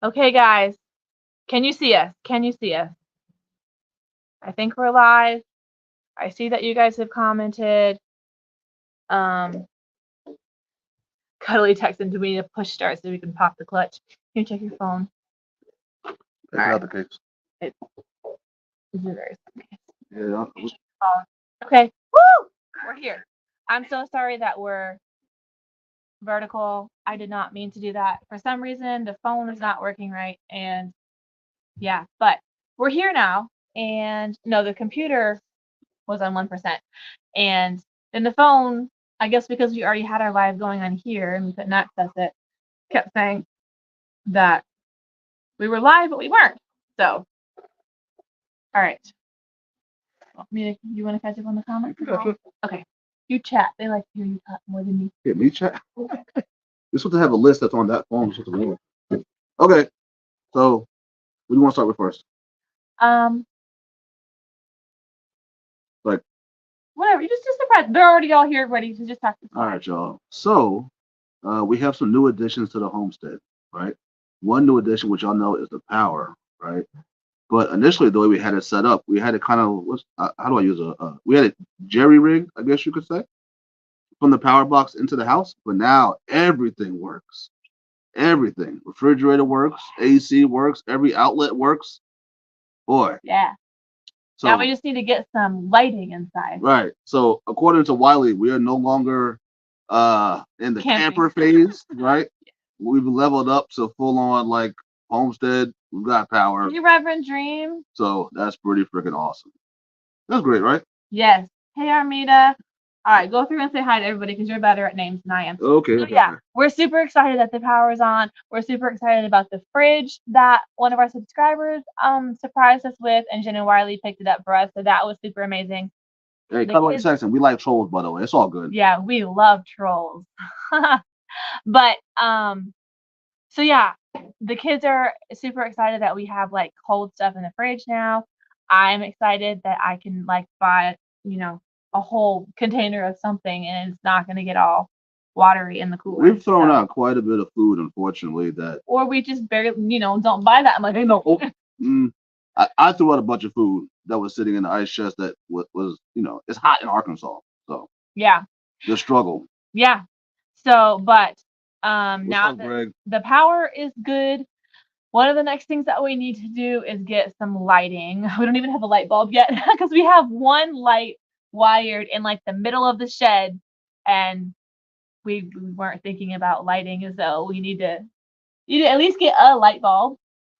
Okay, guys. Can you see us? Can you see us? I think we're live. I see that you guys have commented. Um, Cuddly texted to me to push start so we can pop the clutch. Can you check your phone? Take out the case. It is very Yeah. Okay. Woo! We're here. I'm so sorry that we're vertical. I did not mean to do that. For some reason, the phone is not working right. And yeah, but we're here now. And no, the computer was on 1%. And then the phone, I guess because we already had our live going on here and we couldn't access it, kept saying that we were live, but we weren't. So, all right. You want to catch up on the comments? Gotcha. Okay. You chat. They like to hear you talk more than me. Yeah, me chat. You're supposed to have a list that's on that phone. Okay. So, what do you want to start with first? Like, whatever. You just surprise. They're already all here, ready to just talk to. All right, y'all. So, we have some new additions to the homestead, right? One new addition, which y'all know, is the power, right? But initially, the way we had it set up, we had it kind of, how do I use we had it jerry rig, I guess you could say, from the power box into the house. But now everything works. Everything. Refrigerator works, AC works, every outlet works. Boy. Yeah. So now we just need to get some lighting inside. Right. So according to Wiley, we are no longer in the camper phase, right? We've leveled up to full on like homestead. We've got power. Hey, Reverend Dream. So that's pretty freaking awesome. That's great, right? Yes. Hey, Armida. All right, go through and say hi to everybody because you're better at names than I am. Okay. So, yeah, we're super excited that the power is on. We're super excited about the fridge that one of our subscribers surprised us with, and Jen and Wiley picked it up for us. So that was super amazing. Hey, Cuddly Saxon, we like trolls, by the way. It's all good. Yeah, we love trolls. But so yeah, the kids are super excited that we have like cold stuff in the fridge now. I'm excited that I can like buy, a whole container of something and it's not going to get all watery in the cooler. We've thrown out quite a bit of food, unfortunately, or we just barely, don't buy that much. Hey, no. I threw out a bunch of food that was sitting in the ice chest that was it's hot in Arkansas. So yeah, the struggle. Yeah. So, but now that the power is good, one of the next things that we need to do is get some lighting. We don't even have a light bulb yet because we have one light wired in like the middle of the shed, and we weren't thinking about lighting, so we need to at least get a light bulb.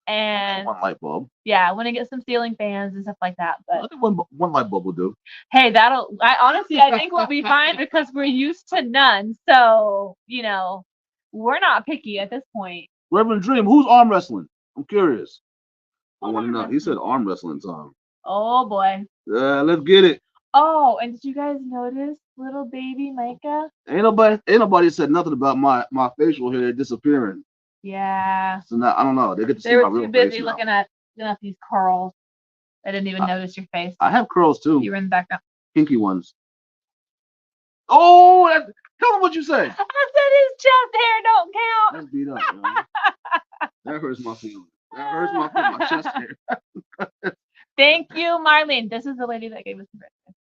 And one light bulb. Yeah, I want to get some ceiling fans and stuff like that. But I think one light bulb will do. Hey, I think we'll be fine because we're used to none. So, we're not picky at this point. Reverend Dream, who's arm wrestling? I'm curious. I want to know. He said arm wrestling time. Oh boy. Yeah, let's get it. Oh, and did you guys notice little baby Micah? Ain't nobody said nothing about my facial hair disappearing. Yeah. So now I don't know. They get to see my real face. They were too busy looking at these curls. I didn't even notice your face. I have curls too. You were in the background. Pinky ones. Oh, tell them what you say. I said his chest hair don't count. That's beat up, man. That hurts my feelings. That hurts my chest hair. Thank you, Marlene. This is the lady that gave us the breakfast.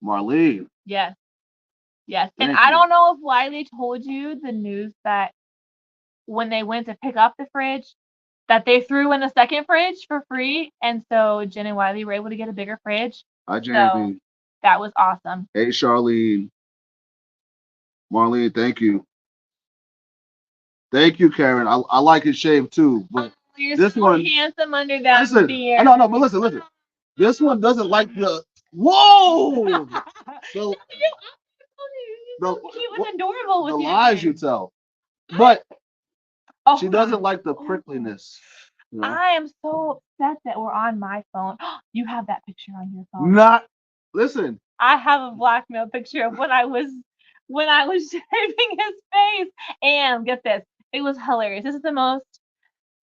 Marlene. Yes. Yes. And I don't know if Wiley told you the news that when they went to pick up the fridge, that they threw in a second fridge for free. And so Jen and Wiley were able to get a bigger fridge. Hi, Jamie. So that was awesome. Hey, Charlene. Marlene, thank you. Thank you, Karen. I like his shave too, but you're this so one handsome under that beard. No, but listen. This one doesn't like the whoa. He was adorable with the lies you tell, but she doesn't like the prickliness. I am so upset that we're on my phone. You have that picture on your phone. Listen. I have a blackmail picture of when I was shaving his face, and get this, it was hilarious. This is the most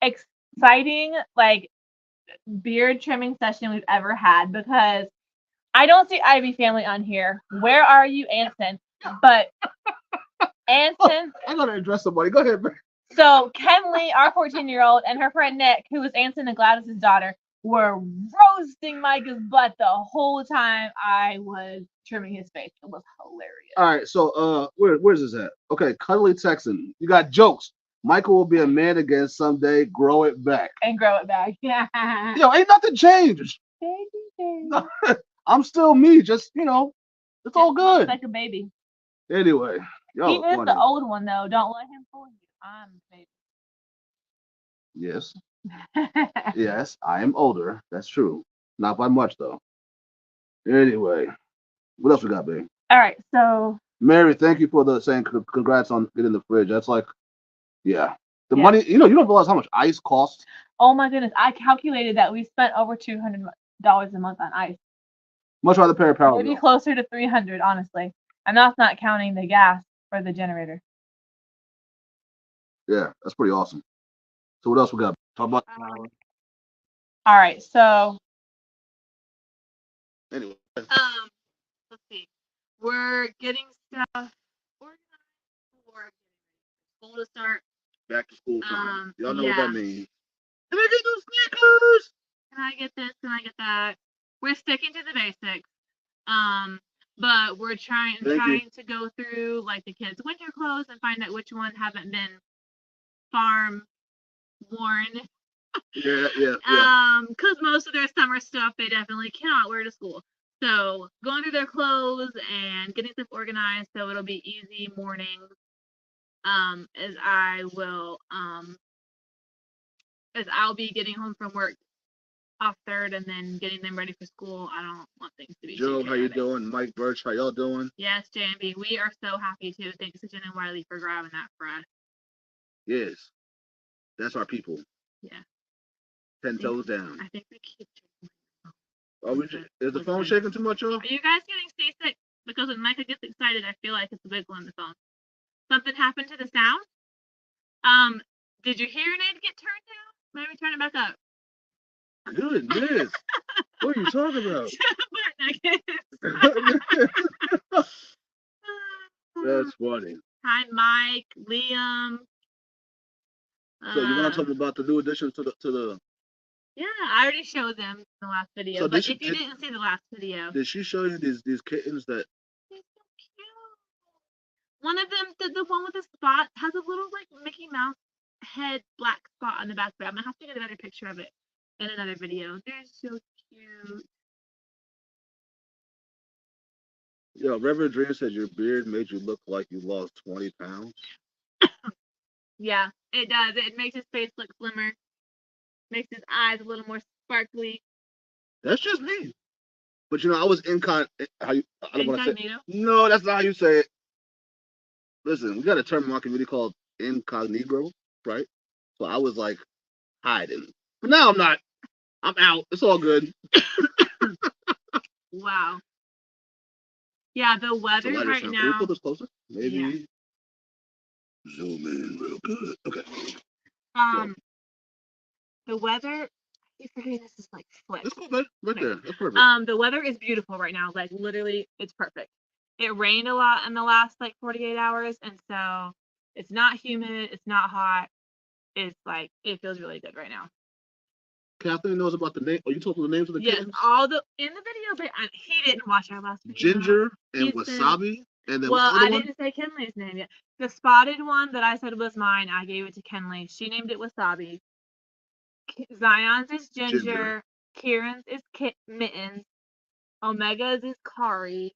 exciting beard trimming session we've ever had because I don't see Ivy family on here. Where are you, Anson? But Anson, I gotta address somebody. Go ahead, man. So Kenley, our 14-year-old, and her friend Nick, who was Anson and Gladys's daughter, were roasting Micah's butt the whole time I was trimming his face. It was hilarious. All right, so where's this at? Okay, Cuddly Texan, you got jokes. Michael will be a man again someday. Grow it back. And grow it back. Yo, ain't nothing changed. No, I'm still me. Just it's all good. Like a baby. Anyway, he is the old one though. Don't let him fool you. I'm the baby. Yes. Yes, I am older. That's true. Not by much though. Anyway, what else we got, babe? All right, so Mary, thank you for the saying congrats on getting the fridge. That's like, yeah. The money, you don't realize how much ice costs. Oh my goodness, I calculated that we spent over $200 a month on ice. Much rather pay a power bill. Maybe closer to 300, honestly. And that's not counting the gas for the generator. Yeah, that's pretty awesome. So what else we got? Talk about. All right, so. Anyway. Let's see. We're getting stuff organized for school to start. Back to school time. Y'all know what that means. Can I get those sneakers? Can I get this? Can I get that? We're sticking to the basics. But we're trying to go through like the kids' winter clothes and find out which ones haven't been farm worn. Yeah. Because most of their summer stuff they definitely cannot wear to school. So going through their clothes and getting stuff organized so it'll be easy mornings. As I'll be getting home from work off 3rd and then getting them ready for school. I don't want things to be Joe, how you doing? Mike Birch, how y'all doing? Yes, JMB, we are so happy too. Thanks to Jen and Wiley for grabbing that for us. Yes, that's our people. Yeah. 10 toes down. I think we keep. Is the phone shaking too much, y'all? Are you guys getting seasick? Because when Micah gets excited, I feel like it's a wiggle in the phone. Something happened to the sound? Did your hearing aid get turned down? Let me turn it back up. Goodness. What are you talking about? That's funny. Hi, Mike, Liam. So you want to talk about the new additions to the? Yeah, I already showed them in the last video. So but if you didn't see the last video, did she show you these kittens that? They're so cute. One of them, the one with the spot, has a little like Mickey Mouse head black spot on the back. But I'm gonna have to get another picture of it in another video. They're so cute. Yo, Reverend Dream said your beard made you look like you lost 20 pounds. Yeah, it does. It makes his face look slimmer. Makes his eyes a little more sparkly. That's just me. But I was I don't want to say. No, that's not how you say it. Listen, we got a term in my community called incognito, right? So I was like hiding. But now I'm not. I'm out. It's all good. Wow. Yeah, the weather right now. Can we put this closer? Maybe zoom in real good. Okay. The weather. I forget this is like flipped. It's cool, man. Right there. That's perfect. The weather is beautiful right now. Like literally, it's perfect. It rained a lot in the last like 48 hours, and so it's not humid. It's not hot. It's like it feels really good right now. Kathleen knows about the name. Oh, you told her the names of the kittens? Yes, all the in the video, but he didn't watch our last video. Ginger and Wasabi, and then I didn't say Kenley's name yet. The spotted one that I said was mine, I gave it to Kenley. She named it Wasabi. Zion's is Ginger. Kieran's is Mittens. Omega's is Kari.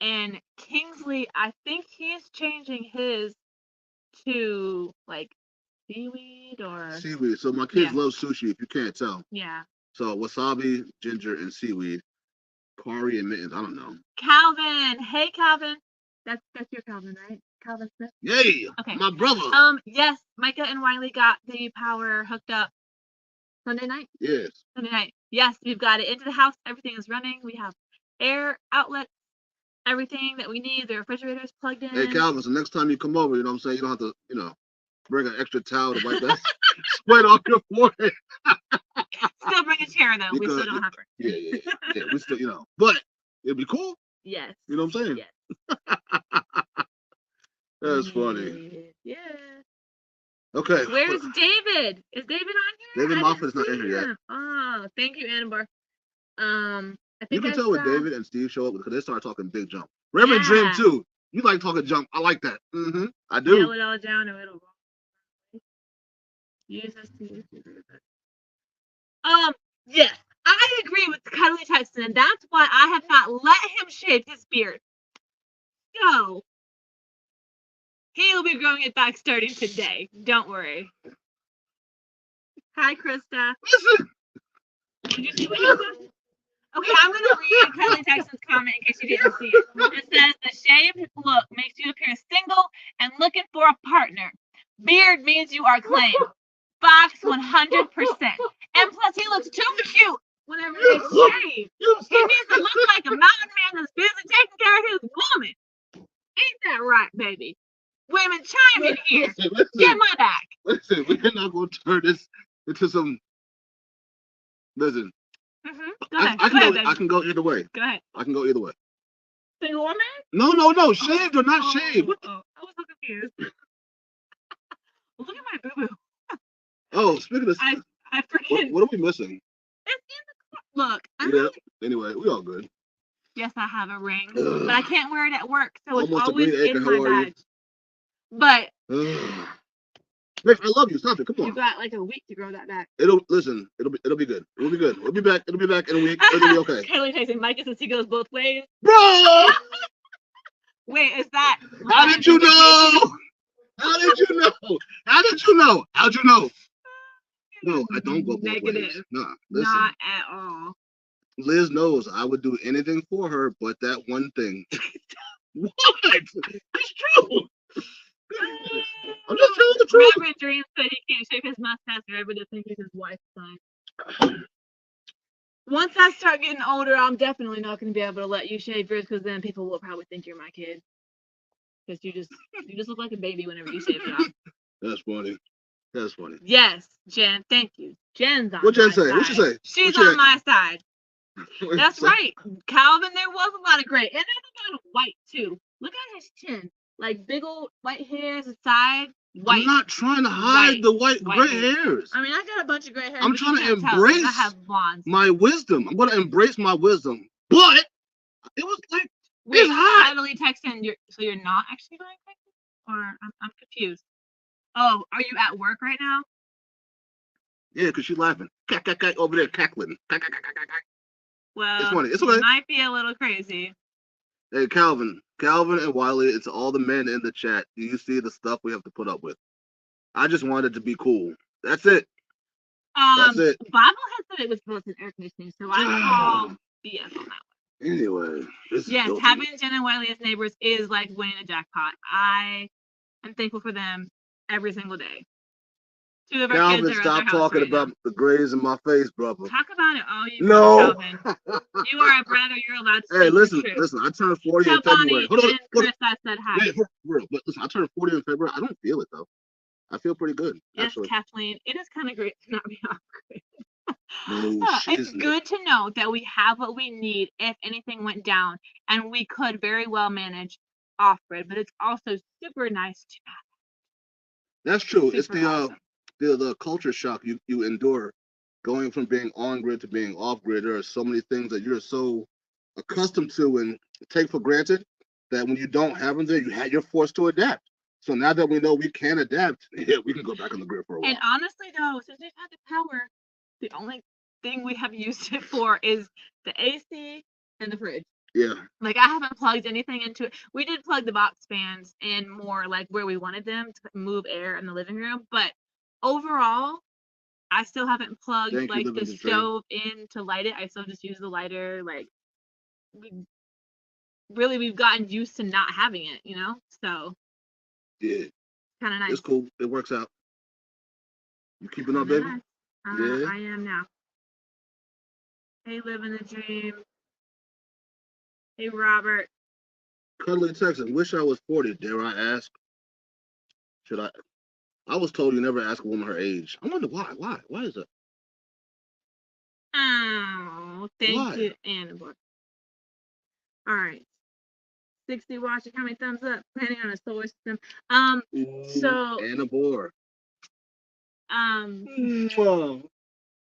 And Kingsley, I think he's changing his to like seaweed or seaweed. So my kids love sushi, if you can't tell. Yeah. So Wasabi, Ginger, and seaweed. Kari and Mittens. I don't know. Calvin. Hey, Calvin. That's your Calvin, right? Calvin Smith. Yay. Okay. My brother. Yes. Micah and Wiley got the power hooked up Sunday night. Yes. Sunday night. Yes, we've got it into the house. Everything is running. We have air outlets. Everything that we need. The refrigerator's plugged in. Hey, Calvin. So next time you come over, you know what I'm saying? You don't have to, bring an extra towel to wipe that sweat off your forehead. Still bring a chair though. We still don't have her. Yeah. We still, but it'd be cool. Yes. You know what I'm saying? Yes. That's funny. Yeah. Okay. Where's David? Is David on here? David I Moffat didn't is not see in here yet. him. Oh, thank you, Annabelle. I You think can I tell when saw. David and Steve show up because they start talking big jump. Reverend Jim Yeah. too. You like talking jump? I like that. I do. Nail it all down or it'll roll. Use this to use it. Yes, I agree with Cuddly Texan, and that's why I have not let him shave his beard. So he'll be growing it back starting today. Don't worry. Hi, Krista. Listen. Did you see what he said? Okay, I'm going to read Cuddly Texan's comment in case you didn't see it. It says, the shaved look makes you appear single and looking for a partner. Beard means you are claimed. Fox 100%. And plus, he looks too cute whenever it's shaved. He needs to look like a mountain man that's busy taking care of his woman. Ain't that right, baby? Women, chime in here. Listen, Get my back. Listen, we're not going to turn this into some. Listen. Go ahead. I can go either way. Go ahead. I can go either way. Single woman? No. Shaved or not shaved? I was so confused. Look at my boo-boo. Oh, speaking of. I forget. What are we missing? It's in the look. Anyway, we all good. Yes, I have a ring, but I can't wear it at work, so it's Almost always a in my badge. But Rick, I love you. Stop it. Come on. You got like a week to grow that back. It'll be good. It'll be good. We'll be back in a week. It'll be okay. Kelly Tyson, Mike says he goes both ways. Bro! Wait, is that? How did you know? How did you know? How'd you know? No, I don't go both Negative. ways. Nah, listen. Not at all. Liz knows I would do anything for her, but that one thing. What? It's true. I'm just telling the truth. Reverend Dream said he can't shave his mustache forever to think he's his wife's son. Once I start getting older, I'm definitely not going to be able to let you shave yours because then people will probably think you're my kid. Because you just look like a baby whenever you shave it off. That's funny. That's funny. Yes, Jen. Thank you. Jen's on What Jen my say? side. What she say? She's on my side. That's right, Calvin. There was a lot of gray, and there's a lot of white too. Look at his chin, like big old white hairs aside. White. I'm not trying to hide the white gray hairs. I mean, I got a bunch of gray hairs. I'm trying to embrace I have blondes. My wisdom. I'm going to embrace my wisdom. But it was like, it's hot. Finally texting. So you're not actually going crazy? Or I'm confused. Oh, are you at work right now? Yeah, because she's laughing. Over there cackling. Well, it's funny. It's okay. It might be a little crazy. Hey, Calvin and Wiley, it's all the men in the chat. Do you see the stuff we have to put up with? I just wanted to be cool. That's it. That's it. Bible has said it was built in air conditioning, so I call BS on that one. Anyway. Yes, having Jen and Wiley as neighbors is like winning a jackpot. I am thankful for them every single day. Two of our Calvin, kids are stop talking about the grays in my face, brother. Talk about it all you want, Calvin. You are a brother. You're allowed to. Hey, listen. I turned 40 in February. Hold on. Chris, I said hi. Wait, but listen, I turned 40 in February. I don't feel it though. I feel pretty good. Yes, actually. Kathleen. It is kind of great to not be hungry. No, it's good to know that we have what we need if anything went down, and we could very well manage off grid. But it's also super nice to have. That's true. It's the culture shock you endure going from being on grid to being off grid. There are so many things that you're so accustomed to and take for granted that when you don't have them there, you're forced to adapt. So now that we know we can adapt, yeah, we can go back on the grid for a while. And honestly, though, since we've had the power, the only thing we have used it for is the AC and the fridge. Yeah. Like, I haven't plugged anything into it. We did plug the box fans in more like where we wanted them to move air in the living room. But overall, I still haven't plugged the stove in to light it. I still just use the lighter. Like, we've gotten used to not having it, you know? So. Yeah. Kind of nice. It's cool. It works out. You keeping up, baby? Yeah. I am now. Hey, living the dream. Hey, Robert. Cuddly Texan, wish I was 40. Dare I ask? Should I? I was told you never ask a woman her age. I wonder why. Why is that? Oh, thank you, Annabelle. All right. 60 watching. How many thumbs up? Planning on a solar system. So Annabelle. Mwah.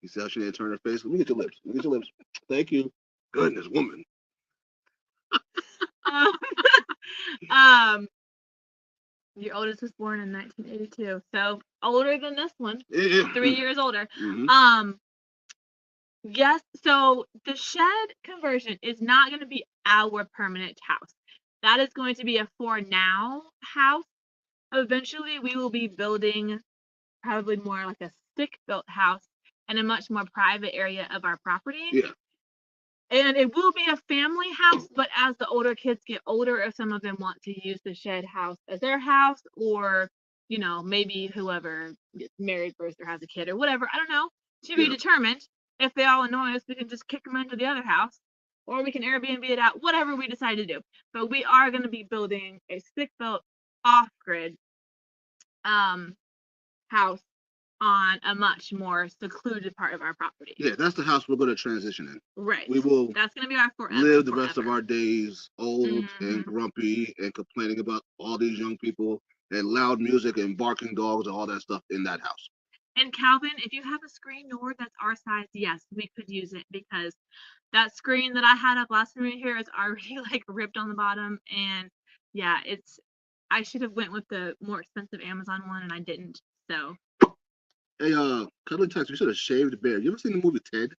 You see how she didn't turn her face? Let me get your lips. Let me get your lips. Thank you. Goodness, woman. Your oldest was born in 1982, so older than this one. Yeah. 3 years older. Mm-hmm. Yes, so the shed conversion is not going to be our permanent house. That is going to be a for now house. Eventually, we will be building probably more like a stick-built house in a much more private area of our property. Yeah. And it will be a family house, but as the older kids get older, if some of them want to use the shed house as their house, or, you know, maybe whoever gets married first or has a kid or whatever, I don't know, to be determined. If they all annoy us, we can just kick them into the other house, or we can Airbnb it out, whatever we decide to do. But we are going to be building a stick-built off-grid house on a much more secluded part of our property. Yeah, that's the house we're going to transition in. Right. We will That's going to be our forever. Live the rest of our days old Mm-hmm. and grumpy and complaining about all these young people and loud music and barking dogs and all that stuff in that house. And Calvin, if you have a screen door that's our size, yes, we could use it, because that screen that I had up last time we were here is already like ripped on the bottom, and yeah, I should have went with the more expensive Amazon one, and I didn't. So. Hey, Cuddly Tex, you should have shaved bear. You ever seen the movie Ted?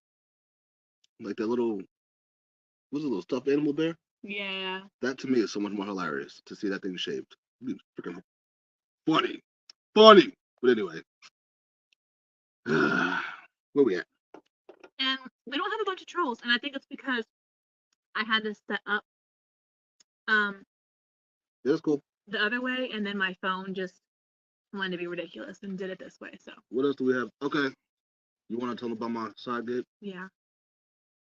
Like that little, what's a little stuffed animal bear? Yeah. That to me is so much more hilarious to see that thing shaved. Freaking funny. But anyway, where we at? And we don't have a bunch of trolls, and I think it's because I had this set up That's cool. the other way, and then my phone just wanted to be ridiculous and did it this way. So what else do we have? Okay, you want to tell them about my side gig? Yeah.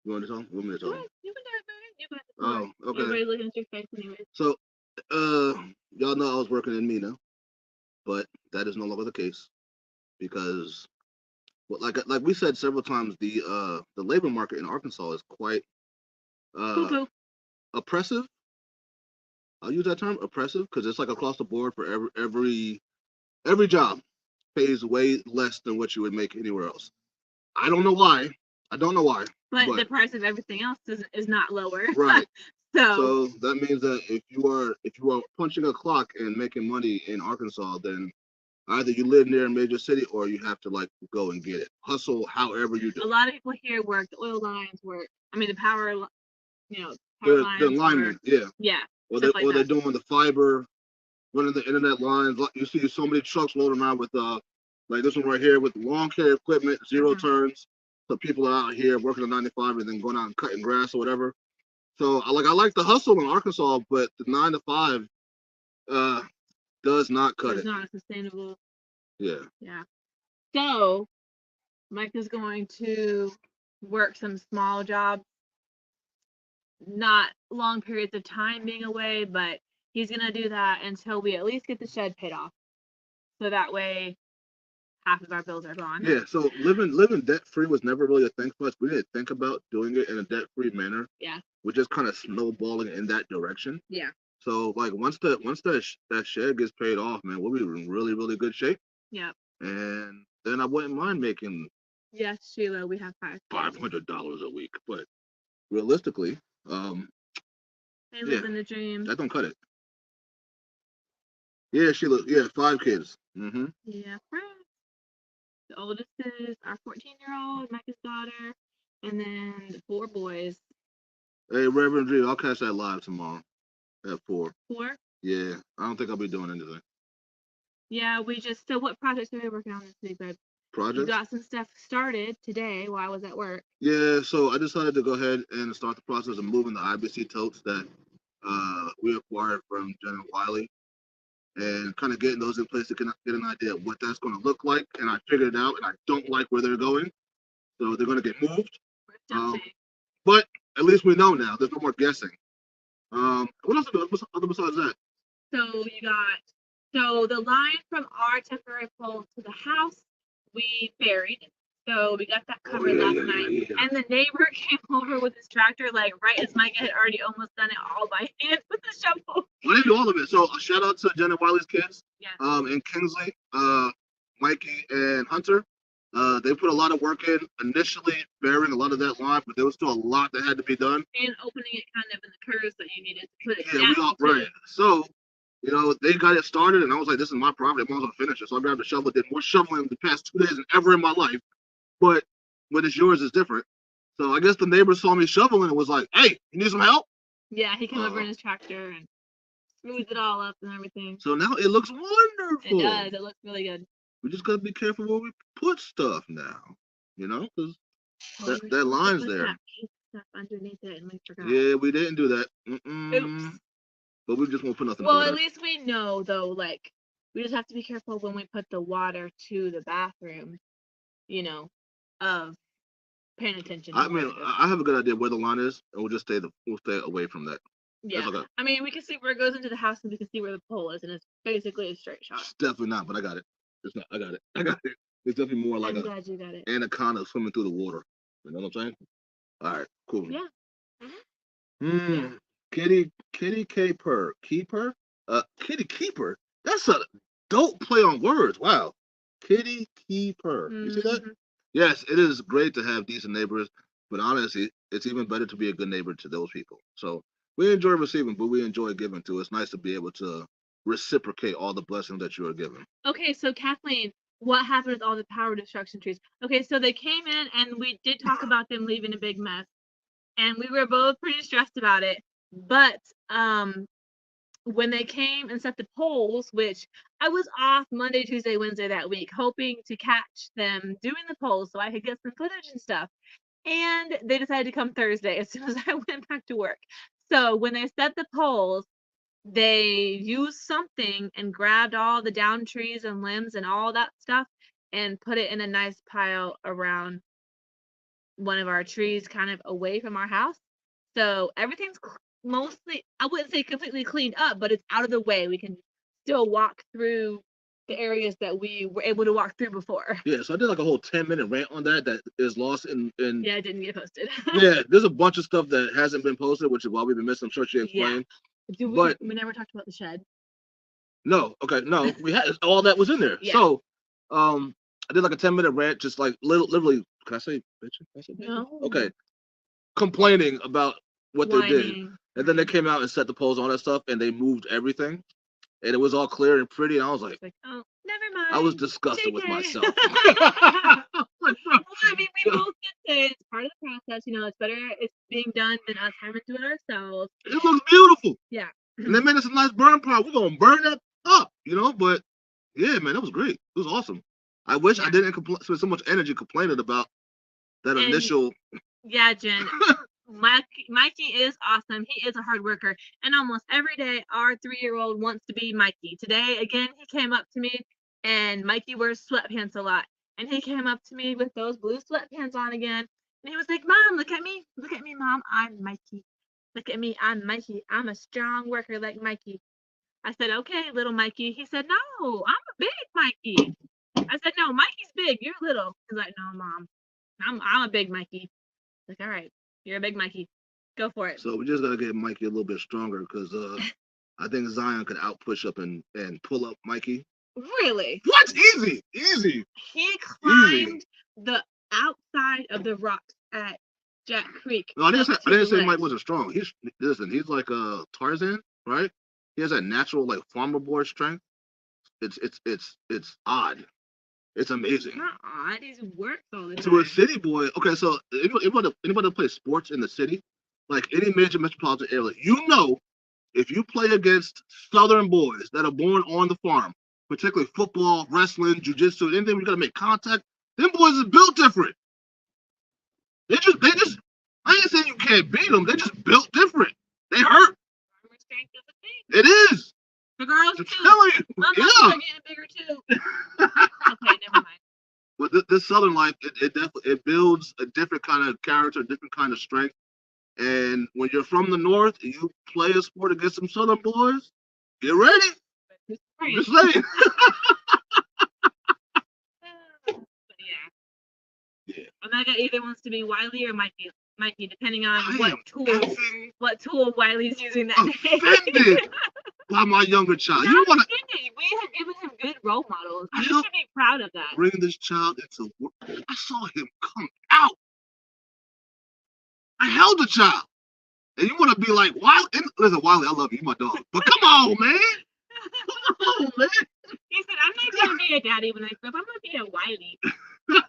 You want to tell them? You want me to tell them? You can do it, baby. You got the floor. Oh, okay. Everybody's looking at your face anyway. So, y'all know I was working in Mina, but that is no longer the case because, well, like we said several times, the labor market in Arkansas is quite oppressive. I'll use that term, oppressive, because it's like across the board for every job pays way less than what you would make anywhere else. I don't know why. But the price of everything else is not lower. Right. So that means that if you are punching a clock and making money in Arkansas, then either you live near a major city or you have to like go and get it. Hustle however you do. A lot of people here work the oil lines, the power, power lines. The linemen, yeah. Yeah. Or they're doing the fiber, running the internet lines. You see so many trucks loading around with like this one right here with lawn care equipment, 0 turns. So people are out here working at 95 and then going out and cutting grass or whatever. So I like the hustle in Arkansas, but the 9 to 5 does not cut it. It's not sustainable. Yeah. Yeah. So Mike is going to work some small jobs, not long periods of time being away, but he's going to do that until we at least get the shed paid off. So that way half of our bills are gone. Yeah, so living debt-free was never really a thing for us. We didn't think about doing it in a debt-free manner. Yeah. We're just kind of snowballing in that direction. Yeah. So like once that shed gets paid off, man, we'll be in really, really good shape. Yeah. And then I wouldn't mind making Sheila, we have $500 a week. But realistically, living the dream. That don't cut it. Yeah, Sheila, 5 kids. Mm-hmm. Yeah, the oldest is our 14-year-old, Micah's daughter, and then the 4 boys. Hey, Reverend G, I'll catch that live tomorrow at 4. 4? Yeah, I don't think I'll be doing anything. Yeah, so what projects are we working on this week, babe? Projects? You got some stuff started today while I was at work. Yeah, so I decided to go ahead and start the process of moving the IBC totes that we acquired from General Wiley, and kind of getting those in place to get an idea of what that's going to look like. And I figured it out, and I don't like where they're going, so they're going to get moved. But at least we know now. There's no more guessing. What else are other besides that? So the line from our temporary pole to the house, we buried. So we got that covered last night. Yeah. And the neighbor came over with his tractor, like right as Mike had already almost done it all by hand with the shovel. Well, they do all of it. So a shout out to Jenna Wiley's kids. Yeah. In Kingsley. Mikey and Hunter. They put a lot of work in initially, burying a lot of that line, but there was still a lot that had to be done. And opening it kind of in the curves that you needed to put it Yeah, down. we all right. So, they got it started, and I was like, "This is my property. I might as well finish it." So I grabbed a shovel. Did more shoveling the past 2 days than ever in my life. But when it's yours, it's different. So I guess the neighbor saw me shoveling and was like, "Hey, you need some help?" Yeah, he came over in his tractor and smoothed it all up and everything. So now it looks wonderful. It does. It looks really good. We just gotta be careful where we put stuff now, because that line's there. Stuff underneath it, and we forgot. Yeah, we didn't do that. Oops. But we just won't put nothing. Well, at least we know though. Like, we just have to be careful when we put the water to the bathroom. Of paying attention. I mean, I have a good idea where the line is, and we'll stay away from that. Yeah. Okay. I mean, we can see where it goes into the house, and we can see where the pole is, and it's basically a straight shot. It's definitely not, but I got it. It's not. I got it. It's definitely more like I'm glad you got it. anaconda swimming through the water. You know what I'm saying? All right, cool. Yeah. Kitty Keeper. Kitty Keeper. That's a dope play on words. Wow. Kitty Keeper. You see that? Yes, it is great to have decent neighbors, but honestly, it's even better to be a good neighbor to those people. So we enjoy receiving, but we enjoy giving too. It's nice to be able to reciprocate all the blessings that you are given. Okay, so Kathleen, what happened with all the power destruction trees? Okay, so they came in and we did talk about them leaving a big mess, and we were both pretty stressed about it. But when they came and set the poles, which I was off Monday, Tuesday, Wednesday that week, hoping to catch them doing the poles so I could get some footage and stuff. And they decided to come Thursday as soon as I went back to work. So when they set the poles, they used something and grabbed all the down trees and limbs and all that stuff and put it in a nice pile around one of our trees, kind of away from our house. So everything's mostly, I wouldn't say completely cleaned up, but it's out of the way. We can still walk through the areas that we were able to walk through before. Yeah, so I did like a whole 10-minute rant on that is lost in Yeah, it didn't get posted. Yeah, there's a bunch of stuff that hasn't been posted, which is why we've been missing. I'm sure she explained. Yeah. We never talked about the shed. No, we had all that was in there. Yeah. So I did like a 10-minute rant, just like literally, can I say bitch? No. Okay. Complaining about what they did. And then they came out and set the poles, all that stuff, and they moved everything. And it was all clear and pretty, and I was like, oh, never mind. I was disgusted with myself. Well, I mean, we both did say it's part of the process. It's better it's being done than us having to do it ourselves. It looks beautiful. Yeah. And they made us a nice burn pile. We're going to burn that up, but yeah, man, it was great. It was awesome. I wish I didn't spend so much energy complaining about that initial. Yeah, Jen. Mikey is awesome. He is a hard worker. And almost every day, our 3-year-old wants to be Mikey. Today, again, he came up to me, and Mikey wears sweatpants a lot. And he came up to me with those blue sweatpants on again. And he was like, Mom, look at me. Look at me, Mom. I'm Mikey. Look at me. I'm Mikey. I'm a strong worker like Mikey. I said, okay, little Mikey. He said, no, I'm a big Mikey. I said, no, Mikey's big. You're little. He's like, no, Mom. I'm a big Mikey. Like, all right. You're a big Mikey. Go for it. So we just got to get Mikey a little bit stronger because I think Zion could out-push up and pull up Mikey. Really? What? Easy. He climbed the outside of the rocks at Jack Creek. No, I didn't say Mike wasn't strong. He's like a Tarzan, right? He has that natural like farmer boy strength. It's odd. It's amazing. Not odd. He works all the time. To a city boy, okay. So anybody that plays sports in the city, like any major metropolitan area, if you play against Southern boys that are born on the farm, particularly football, wrestling, jiu-jitsu, anything we gotta make contact, them boys is built different. They just. I ain't saying you can't beat them. They just built different. They hurt. It is. The girls I'm too. telling you. My muscles are getting bigger too. Okay, never mind. But this Southern life, it definitely builds a different kind of character, a different kind of strength. And when you're from the North and you play a sport against some Southern boys, get ready. I'm just saying. Yeah. Omega either wants to be Wiley or Mikey, depending on what tool Wiley's using that day. Offended by my younger child. We have given him good role models. I You helped should be proud of that. bring this child into work. I saw him come out. I held the child. And you want to be like, Wiley? Listen, Wiley, I love you. You're my dog. But come on, man. Come on, man. He said, I'm not going to be a daddy when I grow up. I'm going to be a Wiley.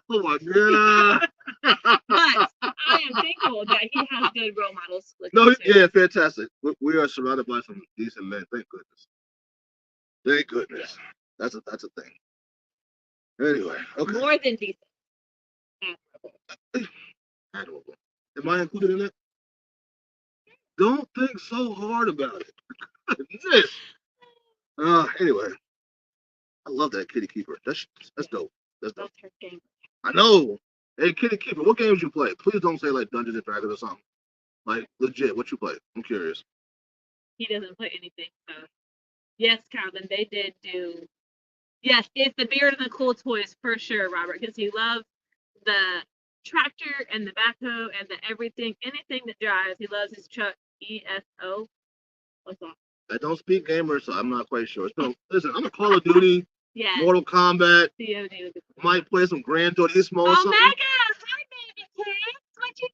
Oh, my God. But I am thankful that he has good role models. No, yeah, fantastic. We are surrounded by some decent men. Thank goodness. Thank goodness. That's a thing. Anyway, okay. More than decent. Admirable. Am I included in that? Don't think so hard about it. Goodness. Anyway, I love that kitty keeper. That's dope. That's dope. That's her game. I know. Hey, kitty keeper, what games you play? Please don't say like Dungeons and Dragons or something. Like legit, what you play? I'm curious. He doesn't play anything. So. Yes, Calvin, they did do. Yes, it's the beard and the cool toys for sure, Robert, because he loves the tractor and the backhoe and the everything, anything that drives. He loves his truck. ESO. What's that? I don't speak gamer, so I'm not quite sure. So listen, I'm a Call of Duty, Yeah. Mortal Kombat. COD. Might play some Gran Turismo or something. Omega! Hi, baby kids. What you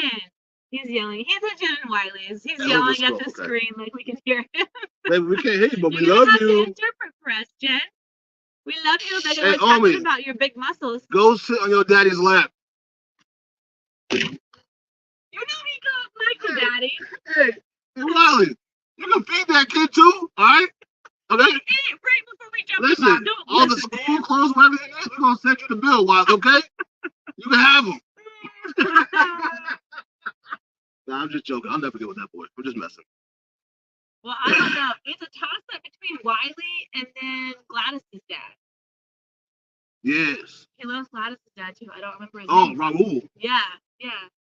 doing? He's yelling. He's a Jen Wiley's. He's yelling at the screen like we can hear him. Baby, we can't hear you, but we love you. You have to interpret for us, Jen. We love you. They Hey, were talking about your big muscles. Go sit on your daddy's lap. You know he goes Michael, Daddy. Hey, Riley, you can feed that kid too, all right? Okay. Eat right before we jump. Listen, all the school clothes and everything else, we're gonna send you the bill, Wiley, okay? You can have them. Nah, I'm just joking. I'll never get with that boy. I'm just messing. Well, I don't know. It's a toss-up between Wiley and then Gladys's dad. Yes. He loves Gladys's dad too. I don't remember his Oh, name. Raul. Yeah.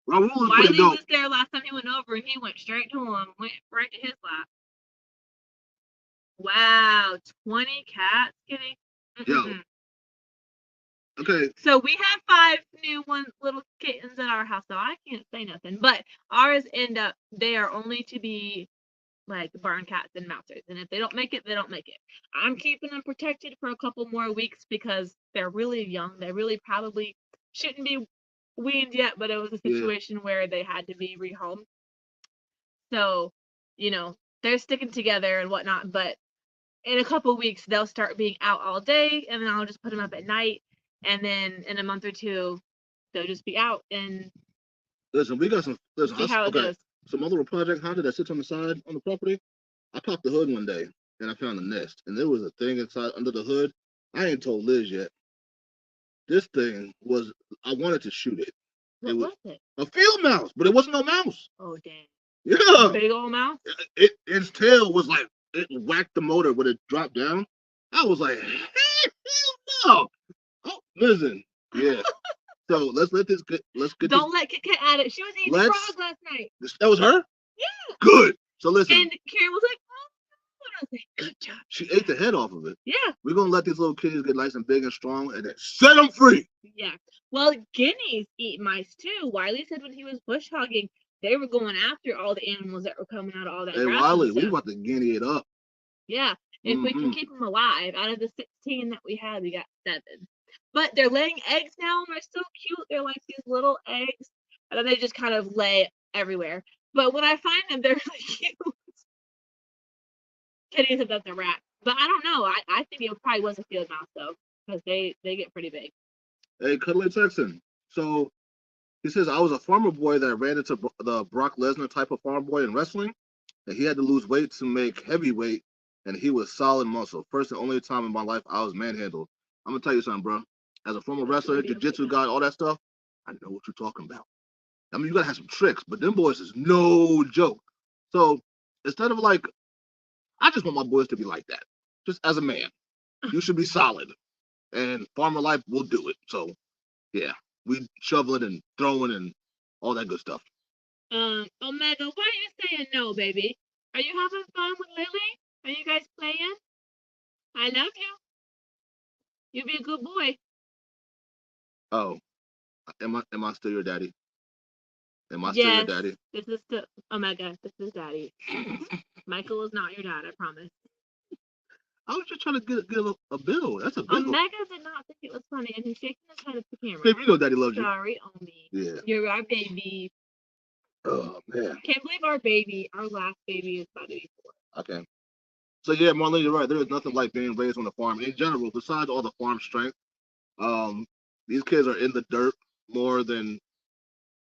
Raul is Wiley pretty dope. was there last time he went over, and he went straight to him, went right to his lap. Wow, 20 cats, kitty. Yo. Okay. So we have 5 new little kittens at our house, so I can't say nothing. But ours they are only to be like barn cats and mousers, and if they don't make it, they don't make it. I'm keeping them protected for a couple more weeks because they're really young. They really probably shouldn't be weaned yet, but it was a situation where they had to be rehomed. So, they're sticking together and whatnot, but in a couple weeks they'll start being out all day, and then I'll just put them up at night, and then in a month or two they'll just be out and listen, we got some see how it goes. So my little Project Honda that sits on the side on the property, I popped the hood one day and I found a nest, and there was a thing inside under the hood. I ain't told Liz yet. This thing was, I wanted to shoot it. What was it? A field mouse, but it wasn't no mouse. Oh dang. Yeah. Big old mouse? Its tail was like, it whacked the motor when it dropped down. I was like, hell no. Oh, listen. Yeah. So let's get Don't let Kit Kat at it. She was eating frogs last night. That was her? Yeah. Good. So listen. And Karen was like, oh, I was like, good job. She ate the head off of it. Yeah. We're going to let these little kids get nice and big and strong and then set them free. Yeah. Well, guineas eat mice too. Wiley said when he was bush hogging, they were going after all the animals that were coming out of all that grass. Hey, Wiley, we about to guinea it up. Yeah. If we can keep them alive, out of the 16 that we had, we got 7. But they're laying eggs now, and they're so cute. They're like these little eggs, and then they just kind of lay everywhere. But when I find them, they're really cute. Kitty said that's a rat, but I don't know. I think it probably was a field mouse though, because they get pretty big. Hey, Cuddly Texan. So he says I was a farmer boy that ran into the Brock Lesnar type of farmer boy in wrestling, and he had to lose weight to make heavyweight, and he was solid muscle. First and only time in my life I was manhandled. I'm gonna tell you something, bro. As a former wrestler, jiu-jitsu guy, all that stuff, I know what you're talking about. I mean, you gotta have some tricks, but them boys is no joke. So instead of like, I just want my boys to be like that. Just as a man, you should be solid, and farmer life will do it. So yeah, we shoveling and throwing and all that good stuff. Omega, why are you saying no, baby? Are you having fun with Lily? Are you guys playing? I love you. You be a good boy. Oh, am I still your daddy? Am I still your daddy? This is still Omega. This is daddy. Michael is not your dad, I promise. I was just trying to get a bill. That's a big one. Omega did not think it was funny, and he's shaking his head at the camera. Babe, you know Daddy loves you. Sorry, Omi. Yeah. You're our baby. Oh man. Can't believe our last baby is about to be 4. Okay. So yeah, Marlene, you're right. There is nothing like being raised on a farm in general. Besides all the farm strength, these kids are in the dirt more than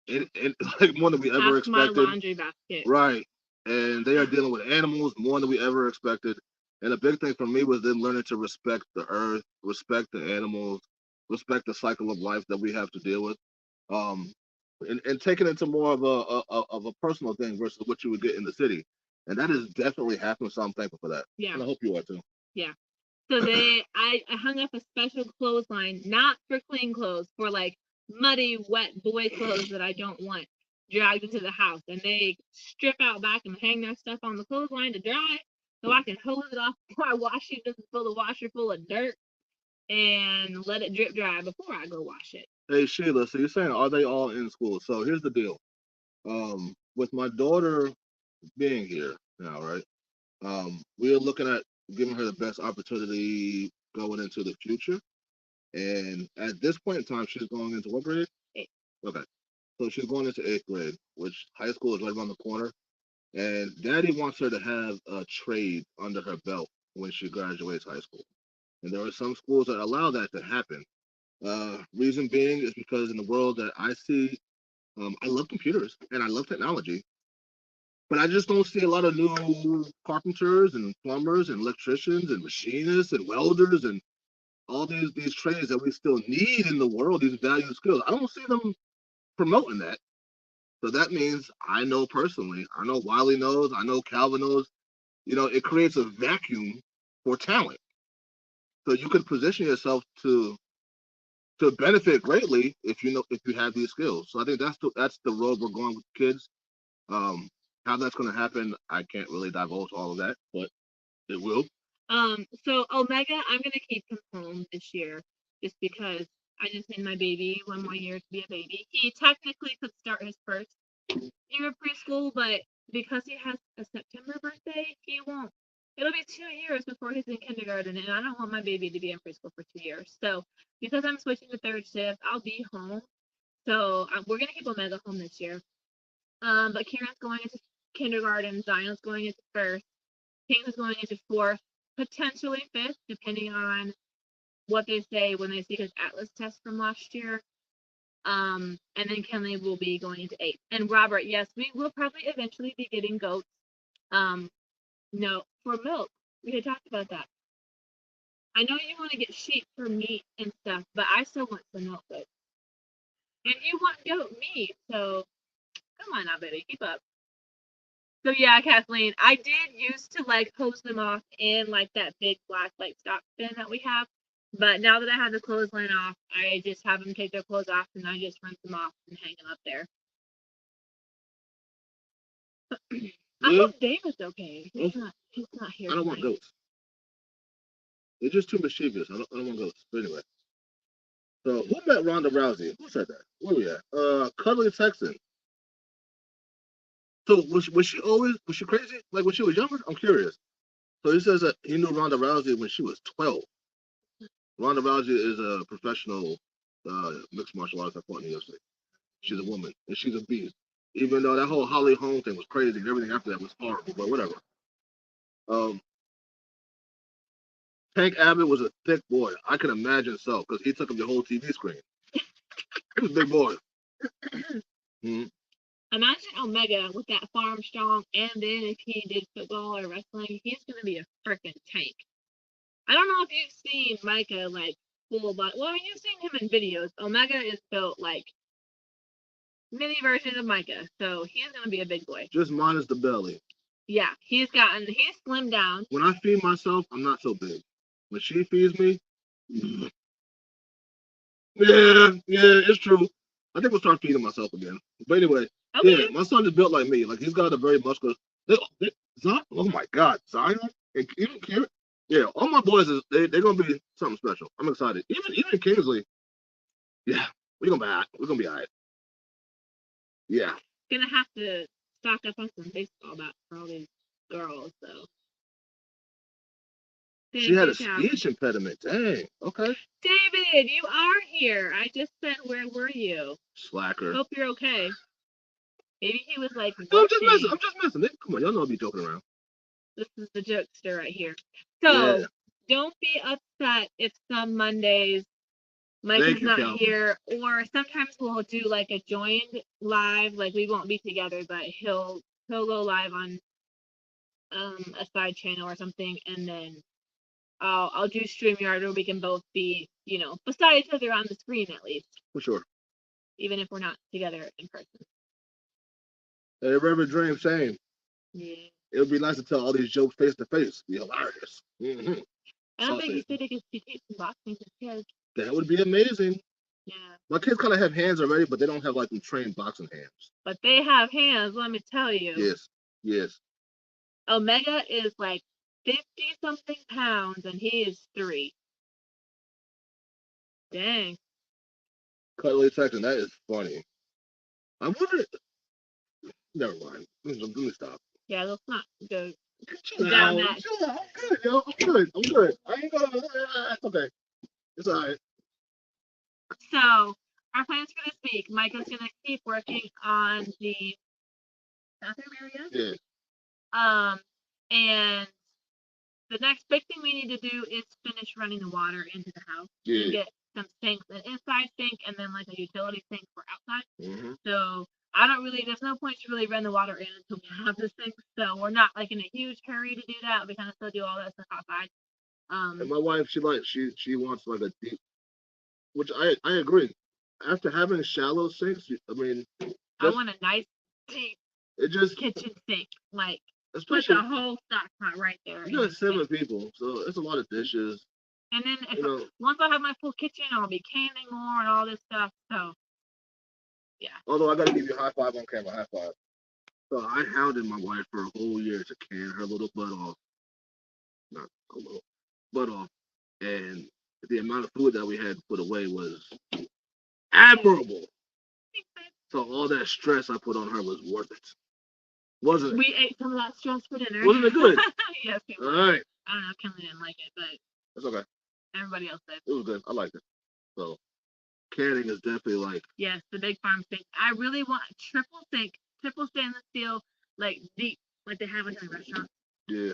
like more than we ever expected. My laundry basket. Right. And they are dealing with animals more than we ever expected. And a big thing for me was them learning to respect the earth, respect the animals, respect the cycle of life that we have to deal with. Um, and taking it to more of a personal thing versus what you would get in the city. And that is definitely happening, so I'm thankful for that. Yeah. And I hope you are too. Yeah. So I hung up a special clothesline, not for clean clothes, for like muddy, wet boy clothes that I don't want dragged into the house. And they strip out back and hang their stuff on the clothesline to dry, so I can hose it off before I wash it. Just fill the washer full of dirt and let it drip dry before I go wash it. Hey Sheila, so you're saying are they all in school? So here's the deal. With my daughter being here now, right? We are looking at giving her the best opportunity going into the future. And at this point in time, she's going into what grade? 8th. Okay. So she's going into 8th grade, which high school is right around the corner. And Daddy wants her to have a trade under her belt when she graduates high school. And there are some schools that allow that to happen. Reason being is because in the world that I see, I love computers and I love technology, but I just don't see a lot of new carpenters and plumbers and electricians and machinists and welders and all these trades that we still need in the world, these valued skills. I don't see them promoting that. So that means I know personally, I know Wiley knows, I know Calvin knows, it creates a vacuum for talent. So you could position yourself to benefit greatly if you have these skills. So I think that's the road we're going with kids. How that's going to happen, I can't really divulge all of that, but it will. So Omega, I'm gonna keep him home this year just because I just need my baby 1 more year to be a baby. He technically could start his first year of preschool, but because he has a September birthday, he won't. It'll be 2 years before he's in kindergarten, and I don't want my baby to be in preschool for 2 years. So because I'm switching to third shift, I'll be home. So we're gonna keep Omega home this year. But Kieran's going into kindergarten, Zion's going into first, Kings is going into fourth, potentially fifth, depending on what they say when they see his Atlas test from last year. And then Kenley will be going into 8th. And Robert, yes, we will probably eventually be getting goats. No, for milk. We had talked about that. I know you want to get sheep for meat and stuff, but I still want some milk goats. And you want goat meat, so come on now, baby, keep up. So yeah, Kathleen, I did used to like hose them off in like that big black like stock bin that we have. But now that I have the clothesline off, I just have them take their clothes off and I just rinse them off and hang them up there. I hope David's okay. He's not here. I don't want goats. They're just too mischievous. I don't want goats. But anyway. So who met Ronda Rousey? Who said that? Where we at? Cuddly Texan. So was she crazy? Like when she was younger? I'm curious. So he says that he knew Ronda Rousey when she was 12. Ronda Rousey is a professional mixed martial artist that fought in the UFC. She's a woman and she's a beast. Even though that whole Holly Holm thing was crazy and everything after that was horrible, but whatever. Tank Abbott was a thick boy. I can imagine so, because he took up the whole TV screen. He was a big boy. Mm-hmm. Imagine Omega with that farm strong, and then if he did football or wrestling, he's gonna be a freaking tank. I don't know if you've seen Micah like full body. Well, you've seen him in videos. Omega is built like mini version of Micah, so he's gonna be a big boy. Just minus the belly. Yeah, he's slimmed down. When I feed myself, I'm not so big. When she feeds me, yeah, it's true. I think we'll start feeding myself again. But anyway, okay. Yeah, my son is built like me. Like he's got a very muscular. Oh my God, Zion and even Kieran. Yeah, all my boys they're gonna be something special. I'm excited. Even Kingsley. Yeah, we're gonna be all right. We're gonna be all right. Yeah. Gonna have to stock up on some baseball bats for all these girls, so. She had a speech impediment. Dang. Okay. David, you are here. I just said, where were you? Slacker. Hope you're okay. Maybe he was like, no, I'm just messing. Come on, y'all know I'll be joking around. This is the jokester right here. So don't be upset if some Mondays Mike is not here, or sometimes we'll do like a joined live, like we won't be together, but he'll go live on a side channel or something, and then I'll do StreamYard where we can both be, beside each other on the screen at least. For sure. Even if we're not together in person. Hey, Reverend Dream, same. Yeah. It would be nice to tell all these jokes face to face. Be hilarious. Mm-hmm. I don't think he said he could teach some boxing to kids. That would be amazing. Yeah. My kids kind of have hands already, but they don't have like them trained boxing hands. But they have hands, let me tell you. Yes. Yes. Omega is like 50-something pounds, and he is 3. Dang. Cuddly Texan, that is funny. I wonder. Never mind. Let me stop. Yeah, let's not go down that. I'm good, yo. I'm good. I ain't gonna. It's okay. It's all right. So, our plans for this week, Micah's going to keep working on the bathroom area. Yeah. And the next big thing we need to do is finish running the water into the house. Yeah. And get some sinks, an inside sink, and then like a utility sink for outside. Mm-hmm. So, there's no point to really run the water in until we have the sink. So, we're not like in a huge hurry to do that. We kind of still do all that stuff outside. And my wife, she wants like a deep, which I agree. After having shallow sinks, I mean, I want a nice deep kitchen sink, like put the whole stock pot right there. You got 7 people, so it's a lot of dishes. And then once I have my full kitchen, I'll be canning more and all this stuff. So yeah. Although I gotta give you a high five on camera, high five. So I hounded my wife for a whole year to can her little butt off. Not a little butt off. And the amount of food that we had to put away was admirable. So all that stress I put on her was worth it. Wasn't it? We ate some of that stress for dinner. Wasn't it good? Yes, it was. All right. I don't know, Kinley didn't like it, but it's okay. Everybody else did. It was good. I liked it. So canning is definitely like. Yes, the big farm sink. I really want a triple sink, triple stainless steel, like deep, like they have in the restaurant. Yeah.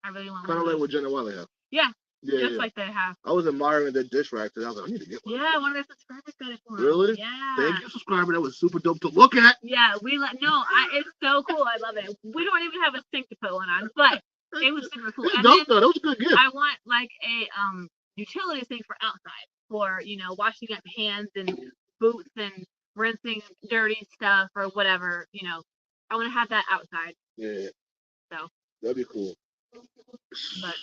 I really want kind of like what Jen and Wiley have. Yeah. Yeah, just like they have. I was admiring their dish racks, and I was like, I need to get one. Yeah, one of their subscribers got it for me. Really? Yeah. Thank you, subscriber. That was super dope to look at. Yeah, it's so cool. I love it. We don't even have a sink to put one on, but it was super cool. It's dope, though. That was a good gift. I want like a utility sink for outside, for washing up hands and boots and rinsing dirty stuff or whatever. I want to have that outside. Yeah. So. That'd be cool. But.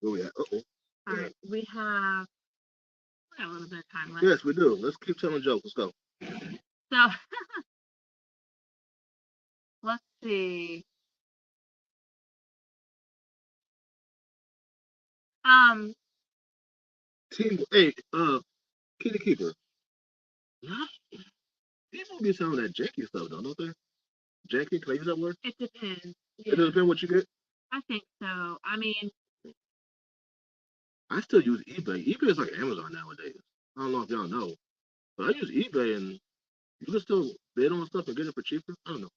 Where we at? Uh-oh. All right, we have a little bit of time left. Yes, we do. Let's keep telling jokes. Let's go. So, let's see. Team, hey, Kitty Keeper. People be selling that janky stuff, though, don't they? Janky, can I use that word? It depends. Yeah. It depends what you get? I think so. I mean, I still use eBay. eBay is like Amazon nowadays. I don't know if y'all know, but I use eBay, and you can still bid on stuff and get it for cheaper. I don't know.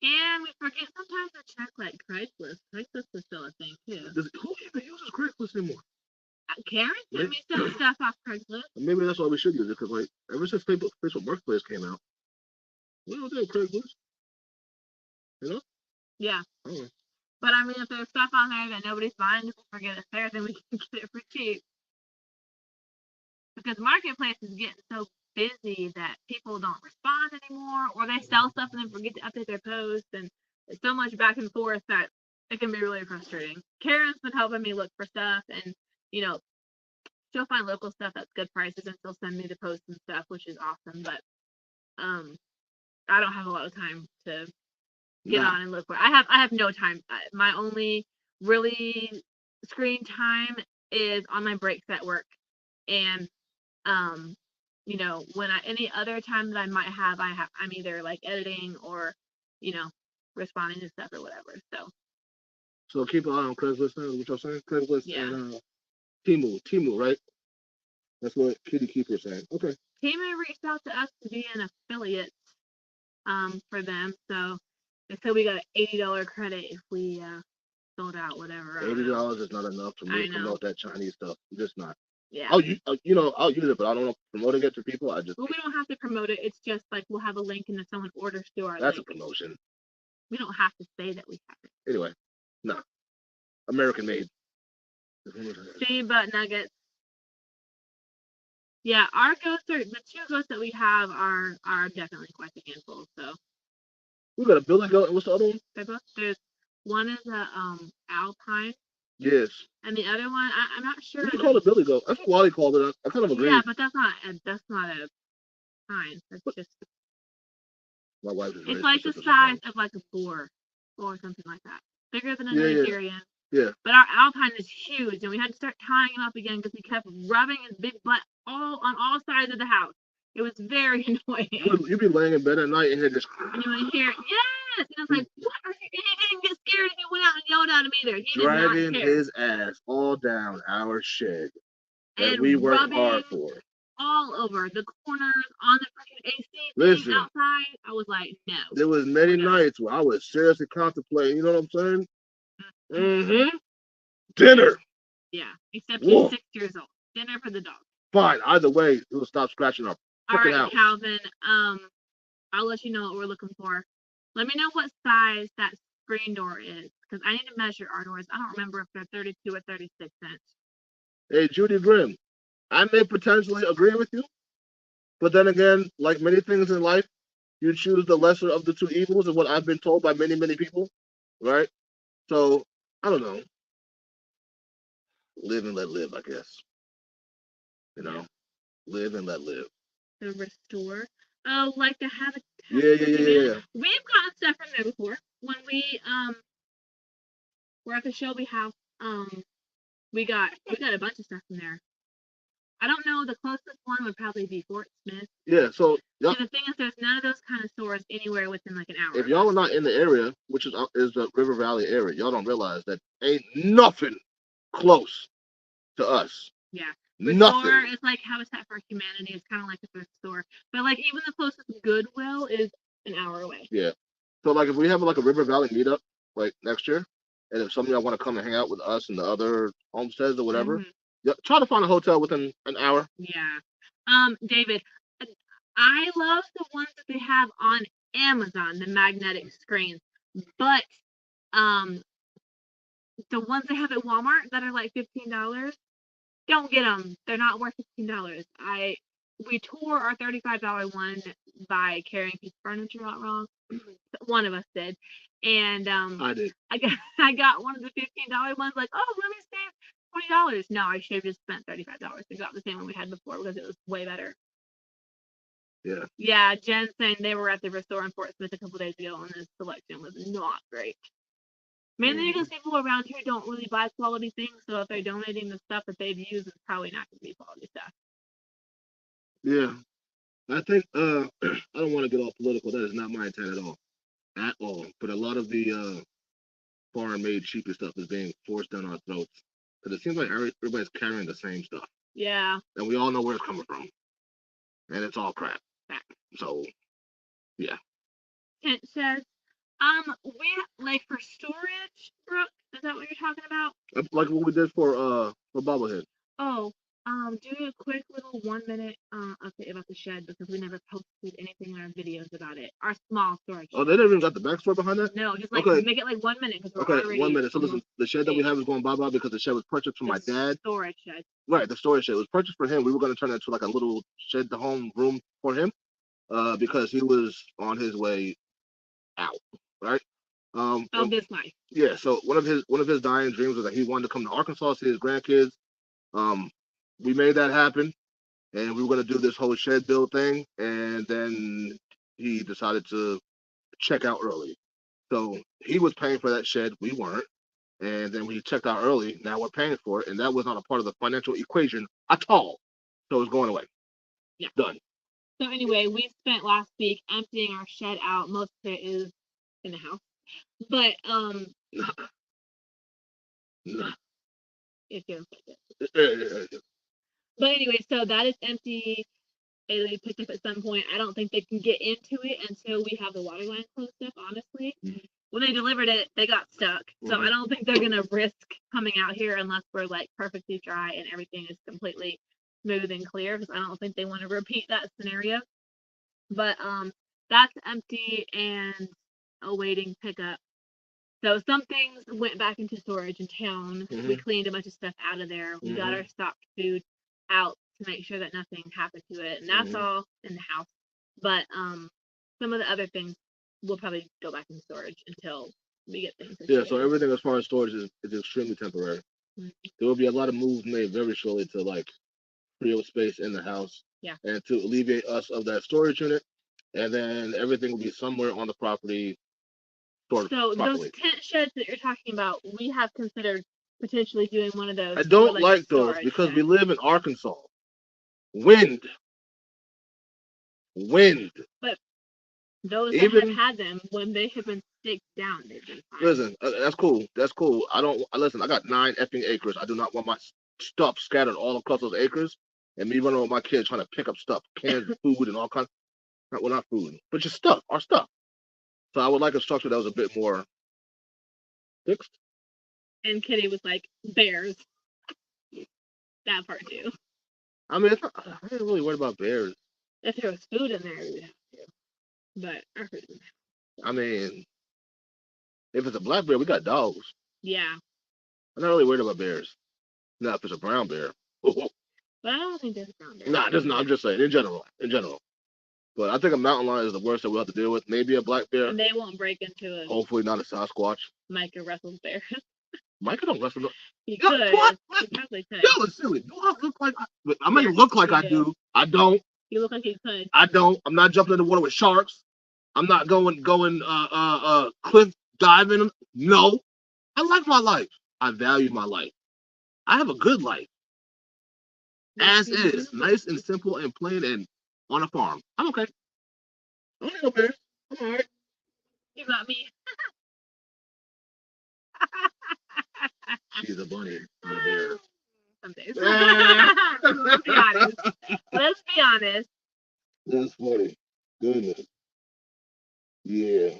And we forget sometimes to check like Craigslist. Craigslist is still a thing too. Who even uses Craigslist anymore? Karen sent me some stuff off Craigslist. Maybe that's why we should use it, because like ever since Facebook Marketplace came out, we don't do Craigslist. You know? Yeah. But I mean, if there's stuff on there that nobody's buying, we forget it's there, then we can get it for cheap. Because Marketplace is getting so busy that people don't respond anymore, or they sell stuff and then forget to update their posts, and it's so much back and forth that it can be really frustrating. Karen's been helping me look for stuff, and she'll find local stuff that's good prices and she'll send me the posts and stuff, which is awesome. But I don't have a lot of time to get on and look for it. I have no time. My only really screen time is on my breaks at work, and when any other time that I might have, I'm either like editing or responding to stuff or whatever. So So keep an eye on Craigslist now. What y'all saying? Craigslist Yeah. and Timu, right? That's what Kitty Keeper's saying. Okay. Timu reached out to us to be an affiliate for them, so they said we got an $80 credit if we sold out whatever. $80 is not enough for me I to know. promote that Chinese stuff. It's just not. Yeah. I'll use it, but I don't know promoting it to people. Well, we don't have to promote it. It's just like we'll have a link, and if someone orders through our That's link, a promotion. we don't have to say that we have it. Anyway, no. American made. See, butt nuggets. Yeah, our ghosts are the two ghosts that we have are definitely quite a handful. So we got a billy goat, and what's the other one? There's one is a alpine. Yes. And the other one, I'm not sure. What do you call a billy goat? That's what Wally called it. I kind of agree. Yeah, but that's not a pine. That's just. My wife is. It's like the size of like a boar or something like that. Bigger than a Nigerian. Yeah. But our alpine is huge, and we had to start tying him up again because he kept rubbing his big butt on all sides of the house. It was very annoying. You'd be laying in bed at night and hear this. And you would hear, yes! And I was like, what are you? He didn't get scared if you went out and yelled at him either. He dragging did not care. his ass all down our shed that and we worked hard for. All over the corners, on the freaking AC Listen, outside. I was like, no. There was many nights where I was seriously contemplating, you know what I'm saying? Mm-hmm. Dinner. Yeah, except he's 6 years old. Dinner for the dog. Fine. Either way, he'll stop scratching our freaking house. Calvin. I'll let you know what we're looking for. Let me know what size that screen door is, because I need to measure our doors. I don't remember if they're 32 or 36 inch. Hey, Judy Grimm, I may potentially agree with you, but then again, like many things in life, you choose the lesser of the two evils, is what I've been told by many, many people, right? So, I don't know. Live and let live, I guess. You know, live and let live. The restore. Oh, like the habitat. Yeah. We've gotten stuff from there before. When we were at the show, we got a bunch of stuff from there. I don't know. The closest one would probably be Fort Smith. Yeah. So the thing is, there's none of those kind of stores anywhere within like an hour. If y'all are not in the area, which is the River Valley area, y'all don't realize that ain't nothing close to us. Yeah. Nothing. Restore is like Habitat for Humanity. It's kind of like a thrift store, but like even the closest Goodwill is an hour away. Yeah. So like if we have like a River Valley meetup like next year, and if some of y'all want to come and hang out with us and the other homesteads or whatever, try to find a hotel within an hour. Yeah. David, I love the ones that they have on Amazon, the magnetic screens, but the ones they have at Walmart that are like $15, don't get them. They're not worth $15. We tore our $35 one by carrying a piece of furniture out wrong. One of us did, and I did. I got one of the $15 ones. Like, oh, let me save $20. No, I should have just spent $35. I got the same one we had before because it was way better. Yeah. Yeah, Jen saying they were at the restore in Fort Smith a couple days ago, and the selection was not great. Mainly because people around here don't really buy quality things, so if they're donating the stuff that they've used, it's probably not going to be quality stuff. Yeah. I think, I don't want to get all political. That is not my intent at all. At all. But a lot of the foreign-made cheapy stuff is being forced down our throats. Because it seems like everybody's carrying the same stuff. Yeah. And we all know where it's coming from. And it's all crap. So, yeah. It says, we like for storage, Brooke. Is that what you're talking about? Like what we did for Bobblehead. Oh, do a quick little 1 minute update about the shed because we never posted anything in our videos about it. Our small storage. Oh, they never even got the backstory behind that? No, just like make it like 1 minute because we're already 1 minute. So listen, the shed that we have is going bye-bye because the shed was purchased from my dad. Storage shed. Right, the storage shed was purchased for him. We were going to turn it into like a little shed to home room for him because he was on his way out, right? This life. Yeah, so one of his dying dreams was that he wanted to come to Arkansas, see his grandkids. We made that happen, and we were going to do this whole shed build thing, and then he decided to check out early. So he was paying for that shed, we weren't, and then we checked out early. Now we're paying for it, and that was not a part of the financial equation at all. So it's going away. Yeah. Done. So anyway, we spent last week emptying our shed out. Most of it is in the house, but if you don't take it. But anyway, so that is empty. It'll be picked up at some point. I don't think they can get into it until we have the water line closed up, honestly. When they delivered it, they got stuck. So I don't think they're going to risk coming out here unless we're like perfectly dry and everything is completely smooth and clear, because I don't think they want to repeat that scenario. But that's empty and awaiting pickup. So some things went back into storage in town. We cleaned a bunch of stuff out of there. We got our stocked food out to make sure that nothing happened to it, and that's all in the house. But some of the other things will probably go back in storage until we get things. Yeah, so everything as far as storage is extremely temporary. There will be a lot of moves made very shortly to like free up space in the house. Yeah. And to alleviate us of that storage unit, and then everything will be somewhere on the property. So those tent sheds that you're talking about, we have considered potentially doing one of those. I don't like those because we live in Arkansas. Wind. But those that have had them, when they have been staked down, they've been fine. Listen, that's cool. That's cool. I got 9 effing acres. I do not want my stuff scattered all across those acres, and me running with my kids trying to pick up stuff, canned food and all kinds. Well, not food, but just stuff, our stuff. So I would like a structure that was a bit more fixed. And Kitty was like, bears. That part too. I mean, I ain't really worried about bears. If there was food in there, we would have to. But our food is in there. I mean, if it's a black bear, we got dogs. Yeah. I'm not really worried about bears. Now, if it's a brown bear. But I don't think there's a brown bear. Nah, there's not. I'm just saying, in general. But I think a mountain lion is the worst that we'll have to deal with. Maybe a black bear. And they won't break into it. Hopefully not a Sasquatch. Micah wrestles bears. Micah don't wrestle. He could. What? He probably could. Yo, it's silly. Do I look like I may look like I do. I don't. You look like you could. I don't. I'm not jumping in the water with sharks. I'm not going cliff diving. No. I like my life. I value my life. I have a good life. As is. Nice and simple and plain and on a farm. I'm okay. I don't need no bears. I'm all right. You got me. She's a bunny, not a bear. Some days. Let's be honest. Let's be honest. That's funny. Goodness. Yeah.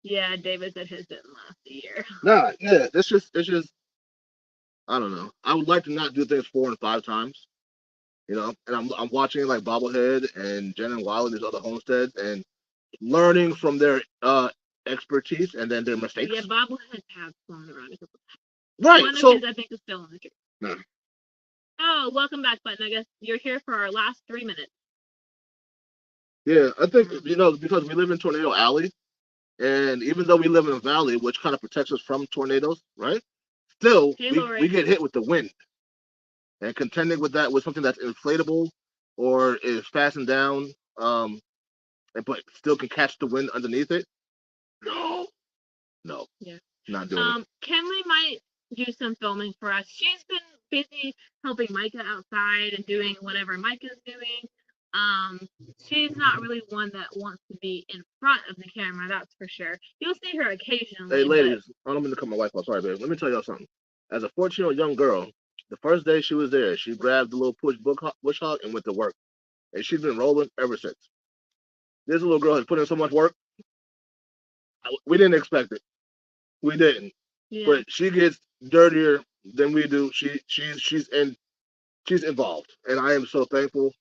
Yeah, David said his didn't last a year. Nah, yeah. It's just I don't know. I would like to not do things 4 and 5 times. You know, and I'm watching like Bobblehead and Jen and Wild and these other homesteads and learning from their expertise and then their mistakes. Yeah, Bobbleheads have flown around a couple times. Right. One So of his, I think, is still on the tree. no. Oh, welcome back, Button. I guess you're here for our last 3 minutes. Yeah, I think because we live in Tornado Alley, and even though we live in a valley, which kind of protects us from tornadoes, right? Still, we get hit with the wind, and contending with that with something that's inflatable or is fastened down, but still can catch the wind underneath it. No, Yeah. Not doing it. Kenley might do some filming for us. She's been busy helping Micah outside and doing whatever Micah's doing. She's not really one that wants to be in front of the camera, that's for sure. You'll see her occasionally. Hey, ladies, I don't mean to cut my wife off. Sorry, babe. Let me tell y'all something. As a 14-year-old young girl, the first day she was there, she grabbed the little bush hog and went to work. And she's been rolling ever since. This little girl has put in so much work. We didn't expect it. We didn't. Yeah. But she gets dirtier than we do. She's involved. And I am so thankful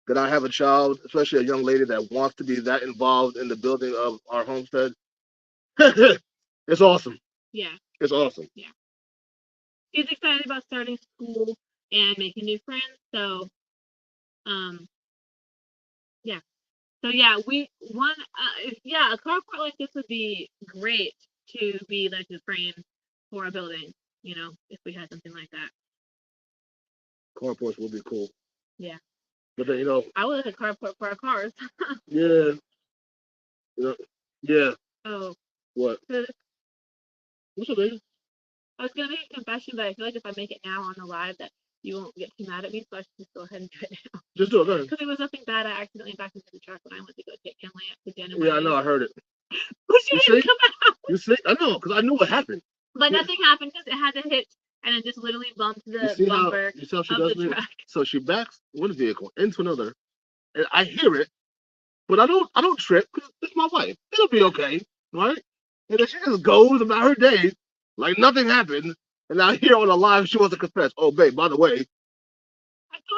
that I have a child, especially a young lady that wants to be that involved in the building of our homestead. It's awesome. Yeah. It's awesome. Yeah. She's excited about starting school and making new friends. So, yeah. So yeah, a carport like this would be great to be like the frame for a building. You know, if we had something like that. Carports would be cool. Yeah. But then I would like a carport for our cars. Yeah. Yeah. Oh. What? What's up, baby? I was gonna make a confession, but I feel like if I make it now on the live, that you won't get too mad at me, so I should just go ahead and do it now. Just do it, go ahead. Because it was nothing bad. I accidentally backed into the truck when I went to go take Kenley up to dinner. Yeah, I know. I heard it. But she didn't come out. You see? I know, because I knew what happened. But nothing happened because it had to hit and it just literally bumped the bumper you see how she of does the it? truck. So she backs one vehicle into another, and I hear it, but I don't trip because it's my wife. It'll be okay, right? And then she just goes about her day like nothing happened. And I hear on the live she wants to confess. Oh, babe, by the way, I feel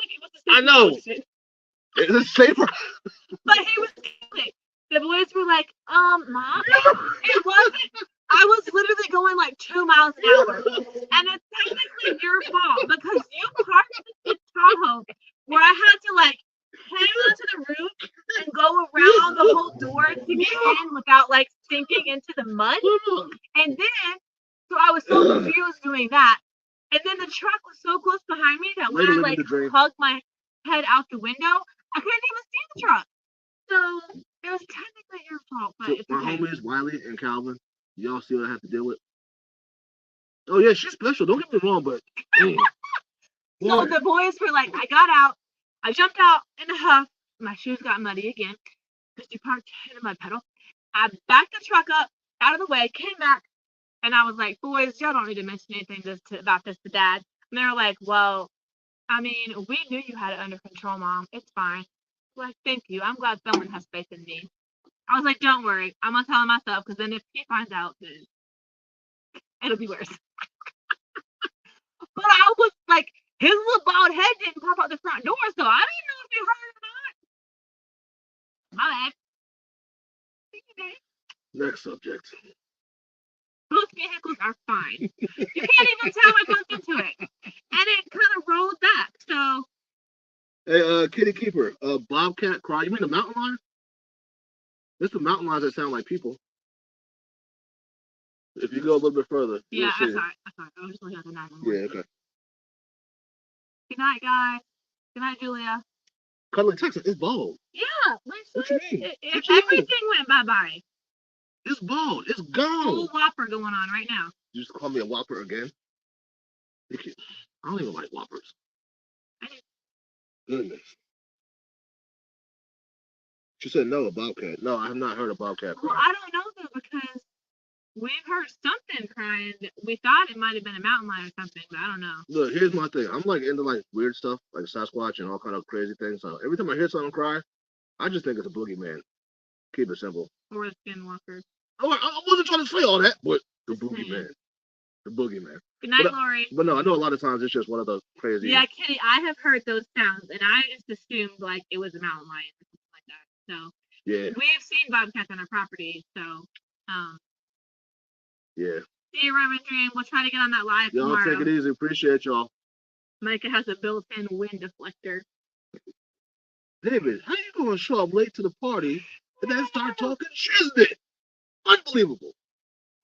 like it was the I same know. emotion. It's safer. But he was killing. The boys were like, Mom, it wasn't. I was literally going like 2 miles an hour. And it's technically your fault because you parked the Tahoe where I had to like hang onto the roof and go around the whole door to get in without like sinking into the mud. And then, so I was so confused doing that. And then the truck was so close behind me that when I like hugged my head out the window, I couldn't even see the truck. So it was technically your fault, but it's My okay. homies, Wiley and Calvin, y'all see what I have to deal with? Oh, yeah, she's special. Don't get me wrong, but... So the boys were like, I got out. I jumped out in a huff. My shoes got muddy again because you parked in a mud puddle. I backed the truck up out of the way, came back, and I was like, boys, y'all don't need to mention anything about this to Dad. And they were like, well, I mean, we knew you had it under control, Mom. It's fine. Like, thank you. I'm glad someone has faith in me. I was like, don't worry. I'm going to tell him myself because then if he finds out, then it'll be worse. But I was like, his little bald head didn't pop out the front door, so I didn't know if he heard or not. My bad. Next subject. Both vehicles are fine. You can't even tell I bumped into it. And it kind of rolled back, so. Hey, Kitty Keeper, Bobcat cry. You mean the mountain lion? It's the mountain lions that sound like people. If you go a little bit further, Yeah, you'll I see. saw it. I was just looking at the 911. Yeah, okay. Good night, guys. Good night, Julia. Cuddling Texas, it's bald. Yeah, What you mean? Everything went bye-bye. It's bald. It's gone. Full whopper going on right now. You just call me a whopper again? I don't even like whoppers. Goodness. She said no, a bobcat. No, I have not heard a bobcat cry. Well, I don't know though because we've heard something crying. We thought it might have been a mountain lion or something, but I don't know. Look, here's my thing. I'm like into like weird stuff, like Sasquatch and all kind of crazy things. So every time I hear something cry, I just think it's a boogeyman. Keep it simple. Or a skinwalker. I wasn't trying to say all that, but the boogeyman. The boogeyman. Good night, Lori. But no, I know a lot of times it's just one of those crazy. Yeah, Kitty, I have heard those sounds, and I just assumed like it was a mountain lion or something like that. So yeah, we've seen bobcats on our property. So yeah. see you, Reverend Dream. We'll try to get on that live Y'all tomorrow. take it easy. Appreciate y'all. Micah has a built-in wind deflector. David, how you gonna show up late to the party and then start talking shiznit? Unbelievable.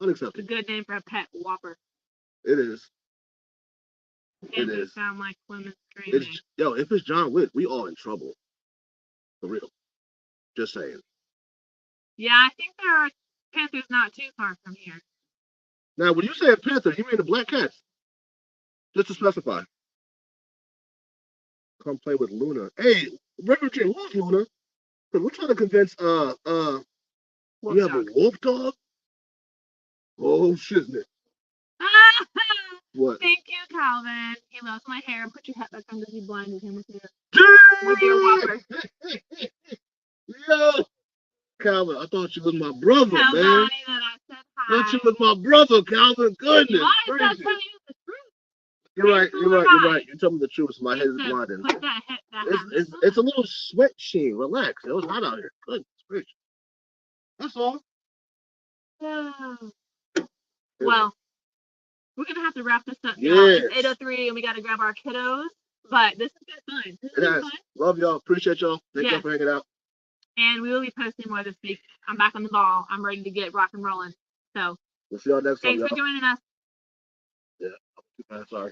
Unacceptable. It's a good name for a pet whopper. It is. It is. Sound like women screaming. If it's John Wick, we all in trouble. For real. Just saying. Yeah, I think there are panthers not too far from here. Now, when you say a panther, you mean the black cats? Just to specify. Come play with Luna. Hey, Reverend Jim, who's Luna? Because we're trying to convince you have a wolf dog? Oh, shiznit. What? Thank you, Calvin. He loves my hair. Put your hat back on because you blinded him with your whopper. Yo, Calvin, I thought you was my brother, Tell man. Bonnie that I said hi. I thought you was my brother, Calvin. Goodness. Why is that telling you the truth? You're right. You told me the truth. My head is blinded. It's a little sweat sheen. Relax. It was hot out here. Goodness gracious. That's all. Well, we're gonna have to wrap this up. Yeah. It's 8:03 and we gotta grab our kiddos. But this has been fun. This has been fun. Love y'all. Appreciate y'all. Thank y'all for hanging out. And we will be posting more this week. I'm back on the ball. I'm ready to get rock and rolling. So we'll see y'all next time. Thanks for joining us. Yeah. Sorry.